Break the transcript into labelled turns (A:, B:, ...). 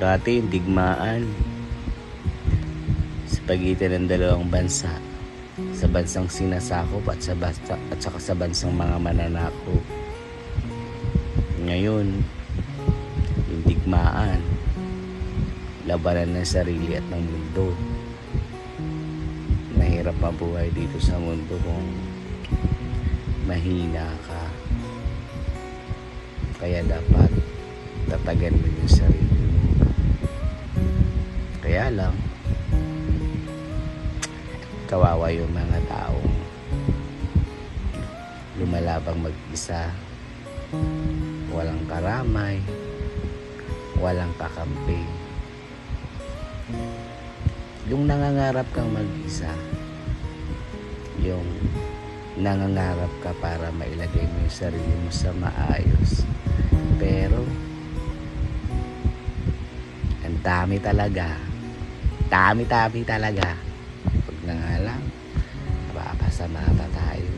A: Dati yung digmaan sa pagitan ng dalawang bansa, sa bansang sinasakop at saka sa bansang mga mananakop. Ngayon, yung digmaan, labanan ng sarili at ng mundo. Mahirap mabuhay dito sa mundo kung mahina ka. Kaya dapat tatagan mo yung sarili mo. Kaya lang, kawawa yung mga taong lumalabang mag-isa, walang karamay, walang kakampi. Yung nangangarap kang mag-isa, yung nangangarap ka para mailagay mo yung sarili mo sa maayos, pero ang dami talaga, dami talaga. Pag na nga lang, mapapasama pa tayo.